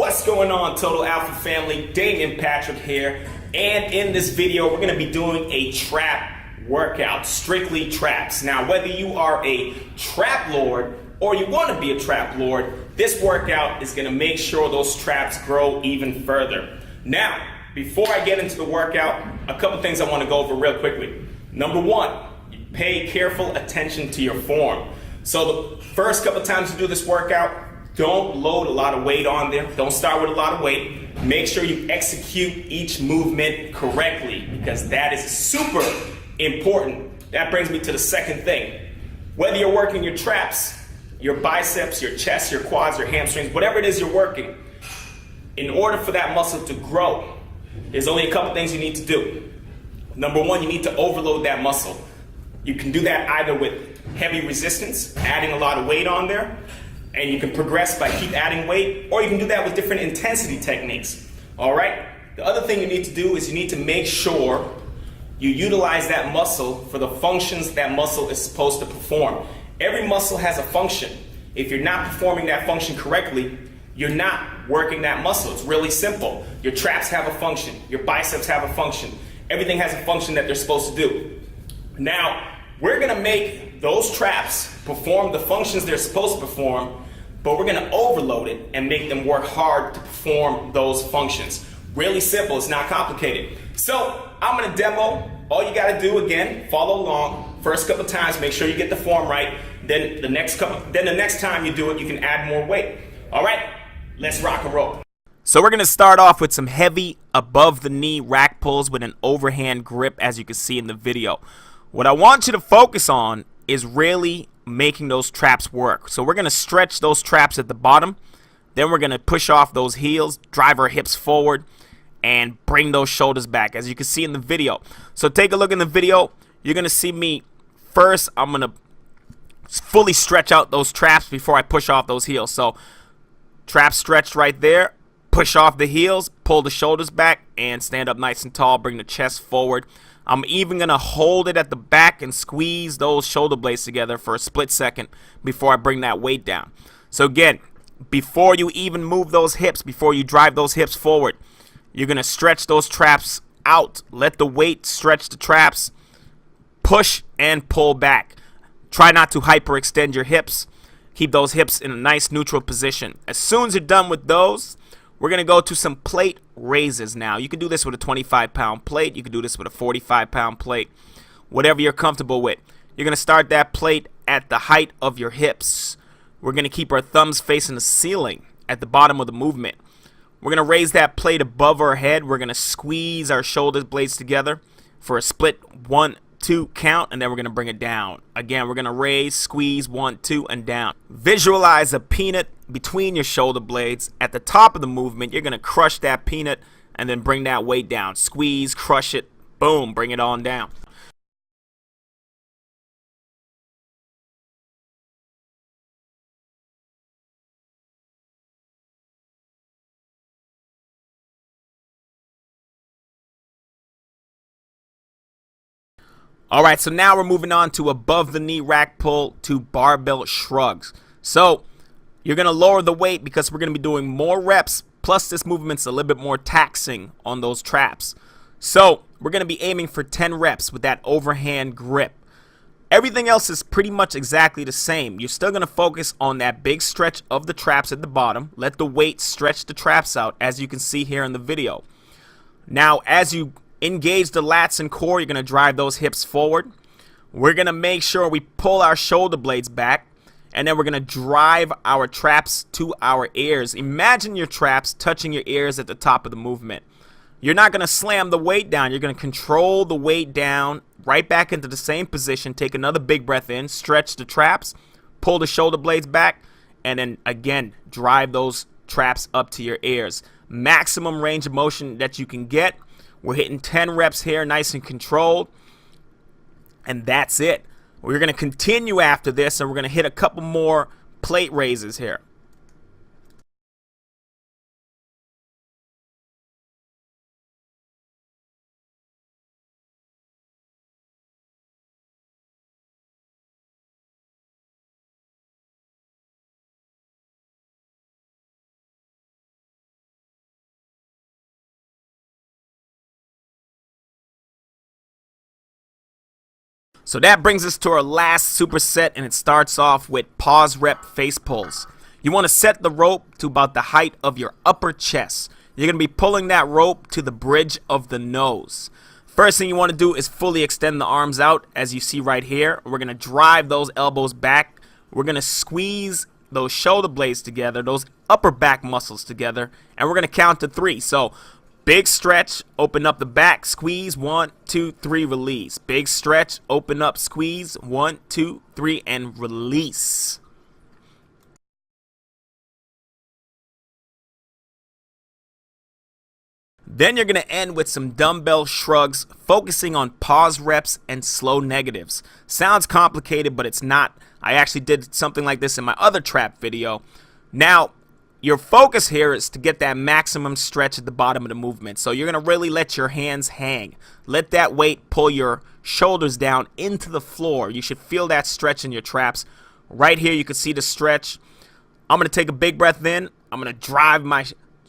What's going on, Total Alpha family? Damian Patrick here, and in this video we're going to be doing a trap workout, strictly traps. Now, whether you are a trap lord or you want to be a trap lord, this workout is going to make sure those traps grow even further. Now, before I get into the workout, a couple things I want to go over real quickly. Number one, pay careful attention to your form. So the first couple times you do this workout, don't load a lot of weight on there. Don't start with a lot of weight. Make sure you execute each movement correctly, because that is super important. That brings me to the second thing. Whether you're working your traps, your biceps, your chest, your quads, your hamstrings, whatever it is you're working, in order for that muscle to grow, there's only a couple things you need to do. Number one, you need to overload that muscle. You can do that either with heavy resistance, adding a lot of weight on there, and you can progress by keep adding weight, or you can do that with different intensity techniques. All right? The other thing you need to do is you need to make sure you utilize that muscle for the functions that muscle is supposed to perform. Every muscle has a function. If you're not performing that function correctly, you're not working that muscle. It's really simple. Your traps have a function. Your biceps have a function. Everything has a function that they're supposed to do. Now, we're going to make those traps perform the functions they're supposed to perform, but we're going to overload it and make them work hard to perform those functions. Really simple. It's not complicated. So I'm going to demo. All you got to do, again, follow along. First couple times, make sure you get the form right. Then the next time you do it, you can add more weight. All right, let's rock and roll. So we're going to start off with some heavy above the knee rack pulls with an overhand grip, as you can see in the video. What I want you to focus on is really making those traps work. So we're going to stretch those traps at the bottom. Then we're going to push off those heels, drive our hips forward, and bring those shoulders back, as you can see in the video. So take a look in the video. You're going to see me first. I'm going to fully stretch out those traps before I push off those heels. So trap stretched right there. Push off the heels, pull the shoulders back, and stand up nice and tall. Bring the chest forward. I'm even going to hold it at the back and squeeze those shoulder blades together for a split second before I bring that weight down. So again, before you even move those hips, before you drive those hips forward, you're going to stretch those traps out. Let the weight stretch the traps. Push and pull back. Try not to hyperextend your hips. Keep those hips in a nice neutral position. As soon as you're done with those, we're going to go to some plate raises now. You can do this with a 25-pound plate. You can do this with a 45-pound plate. Whatever you're comfortable with. You're going to start that plate at the height of your hips. We're going to keep our thumbs facing the ceiling at the bottom of the movement. We're going to raise that plate above our head. We're going to squeeze our shoulder blades together for a split 1, 2 count, and then we're going to bring it down. Again, we're going to raise, squeeze, 1, 2, and down. Visualize a peanut between your shoulder blades. At the top of the movement, you're going to crush that peanut and then bring that weight down. Squeeze, crush it, boom, bring it on down. Alright, so now we're moving on to above the knee rack pull to barbell shrugs. So you're going to lower the weight because we're going to be doing more reps, plus this movement's a little bit more taxing on those traps. So we're going to be aiming for 10 reps with that overhand grip. Everything else is pretty much exactly the same. You're still going to focus on that big stretch of the traps at the bottom. Let the weight stretch the traps out, as you can see here in the video. Now, as you engage the lats and core, you're going to drive those hips forward. We're going to make sure we pull our shoulder blades back, and then we're going to drive our traps to our ears. Imagine your traps touching your ears at the top of the movement. You're not going to slam the weight down. You're going to control the weight down right back into the same position. Take another big breath in, stretch the traps, pull the shoulder blades back, and then again drive those traps up to your ears. Maximum range of motion that you can get. We're hitting 10 reps here, nice and controlled. And that's it. We're going to continue after this, and we're going to hit a couple more plate raises here. So that brings us to our last superset, and it starts off with pause rep face pulls. You want to set the rope to about the height of your upper chest. You're going to be pulling that rope to the bridge of the nose. First thing you want to do is fully extend the arms out, as you see right here. We're going to drive those elbows back. We're going to squeeze those shoulder blades together, those upper back muscles together, and we're going to count to 3. So big stretch, open up the back, squeeze, 1, 2, 3, release. Big stretch, open up, squeeze, 1, 2, 3, and release. Then you're going to end with some dumbbell shrugs, focusing on pause reps and slow negatives. Sounds complicated, but it's not. I actually did something like this in my other trap video. Now, your focus here is to get that maximum stretch at the bottom of the movement. So you're going to really let your hands hang. Let that weight pull your shoulders down into the floor. You should feel that stretch in your traps. Right here, you can see the stretch. I'm going to take a big breath in. I'm going to drive my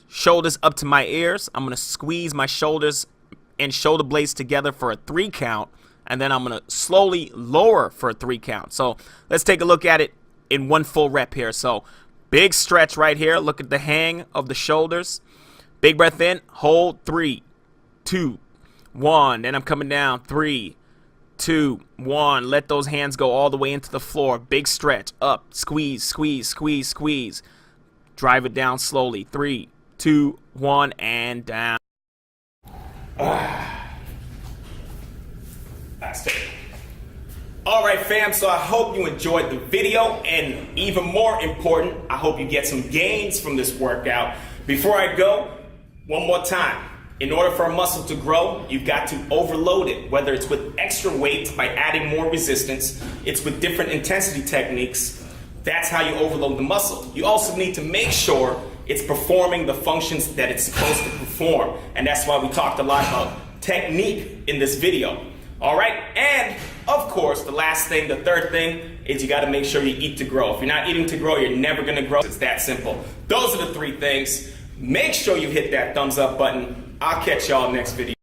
shoulders up to my ears. I'm going to squeeze my shoulders and shoulder blades together for a 3 count. And then I'm going to slowly lower for a 3 count. So let's take a look at it in one full rep here. So big stretch right here. Look at the hang of the shoulders. Big breath in. Hold. 3, 2, 1. Then I'm coming down. 3, 2, 1. Let those hands go all the way into the floor. Big stretch. Up. Squeeze, squeeze, squeeze, squeeze. Drive it down slowly. 3, 2, 1, and down. That's it. All right, fam, so I hope you enjoyed the video, and even more important, I hope you get some gains from this workout. Before I go, one more time. In order for a muscle to grow, you've got to overload it, whether it's with extra weight by adding more resistance, it's with different intensity techniques. That's how you overload the muscle. You also need to make sure it's performing the functions that it's supposed to perform. And that's why we talked a lot about technique in this video. All right, and of course, the last thing, the third thing, is you got to make sure you eat to grow. If you're not eating to grow, you're never going to grow. It's that simple. Those are the 3 things. Make sure you hit that thumbs up button. I'll catch y'all next video.